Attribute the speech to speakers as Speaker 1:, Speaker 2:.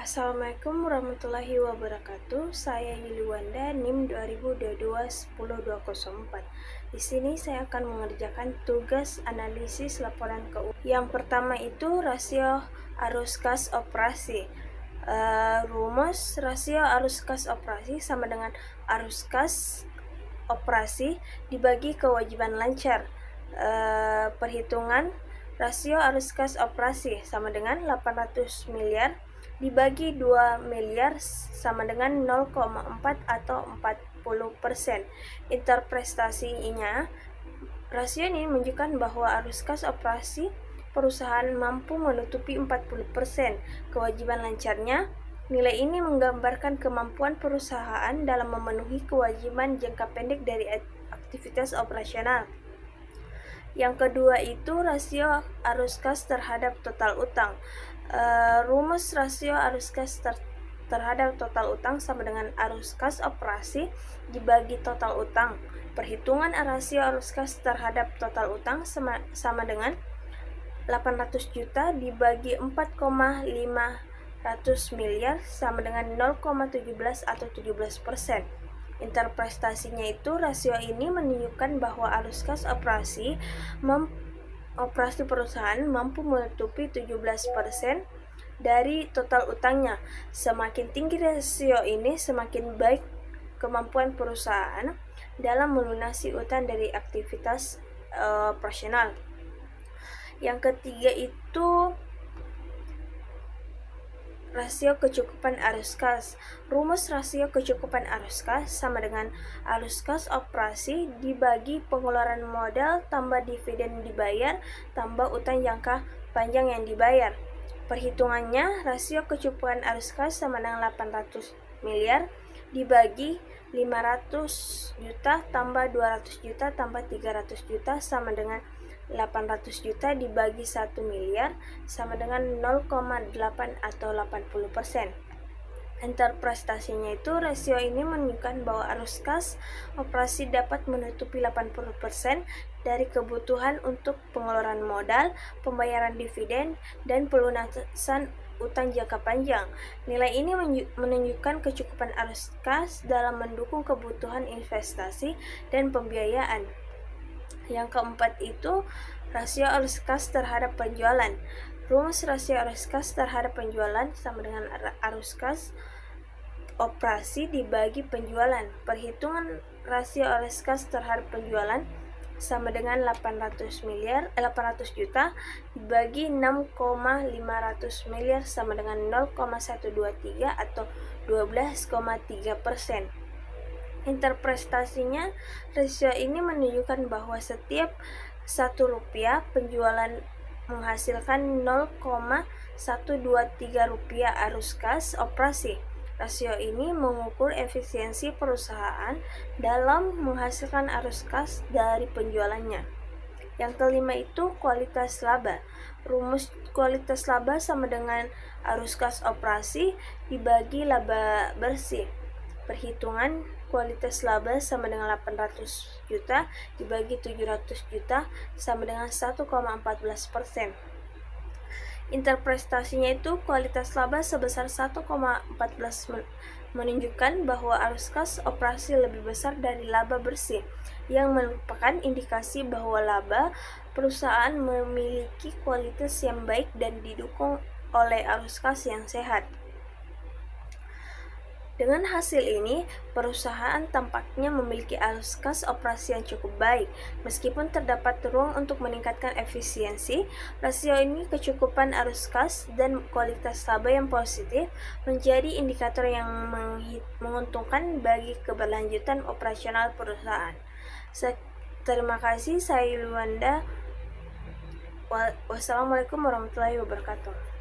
Speaker 1: Assalamualaikum warahmatullahi wabarakatuh. Saya Yuliwanda, NIM 2022-10-204. Di sini saya akan mengerjakan tugas analisis laporan keuangan. Yang pertama itu rasio arus kas operasi. Rumus rasio arus kas operasi sama dengan arus kas operasi dibagi kewajiban lancar. Perhitungan rasio arus kas operasi sama dengan 800 miliar dibagi 2 miliar sama dengan 0,4 atau 40%. Interpretasinya, rasio ini menunjukkan bahwa arus kas operasi perusahaan mampu menutupi 40% kewajiban lancarnya. Nilai ini menggambarkan kemampuan perusahaan dalam memenuhi kewajiban jangka pendek dari aktivitas operasional. Yang kedua itu rasio arus kas terhadap total utang. Rumus rasio arus kas terhadap total utang sama dengan arus kas operasi dibagi total utang. Perhitungan rasio arus kas terhadap total utang sama dengan 800 juta dibagi 4,500 miliar sama dengan 0,17 atau 17%. Interpretasinya itu rasio ini menunjukkan bahwa arus kas operasi perusahaan mampu menutupi 17% dari total utangnya. Semakin tinggi rasio ini, semakin baik kemampuan perusahaan dalam melunasi utang dari aktivitas operasional. Yang ketiga itu rasio kecukupan arus kas. Rumus rasio kecukupan arus kas sama dengan arus kas operasi dibagi pengeluaran modal tambah dividen dibayar tambah utang jangka panjang yang dibayar. Perhitungannya, rasio kecukupan arus kas sama dengan 800 miliar dibagi 500 juta tambah 200 juta tambah 300 juta sama dengan 800 juta dibagi 1 miliar sama dengan 0,8 atau 80%. Interpretasinya itu rasio ini menunjukkan bahwa arus kas operasi dapat menutupi 80% dari kebutuhan untuk pengeluaran modal, pembayaran dividen, dan pelunasan utang jangka panjang. Nilai ini menunjukkan kecukupan arus kas dalam mendukung kebutuhan investasi dan pembiayaan. Yang keempat itu rasio arus kas terhadap penjualan. Rumus rasio arus kas terhadap penjualan sama dengan arus kas operasi dibagi penjualan. Perhitungan rasio arus kas terhadap penjualan sama dengan 800 juta dibagi 6,500 miliar sama dengan 0,123 atau 12,3%. Interpretasinya, rasio ini menunjukkan bahwa setiap 1 rupiah penjualan menghasilkan 0,123 rupiah arus kas operasi. Rasio ini mengukur efisiensi perusahaan dalam menghasilkan arus kas dari penjualannya. Yang kelima itu kualitas laba. Rumus kualitas laba sama dengan arus kas operasi dibagi laba bersih. Perhitungan kualitas laba sama dengan 800 juta dibagi 700 juta sama dengan 1,14%. Interpretasinya itu kualitas laba sebesar 1,14 menunjukkan bahwa arus kas operasi lebih besar dari laba bersih, yang merupakan indikasi bahwa laba perusahaan memiliki kualitas yang baik dan didukung oleh arus kas yang sehat. Dengan hasil ini, perusahaan tampaknya memiliki arus kas operasi yang cukup baik. Meskipun terdapat ruang untuk meningkatkan efisiensi, rasio ini kecukupan arus kas dan kualitas laba yang positif menjadi indikator yang menguntungkan bagi keberlanjutan operasional perusahaan. Terima kasih, saya Yuliwanda. Wassalamualaikum warahmatullahi wabarakatuh.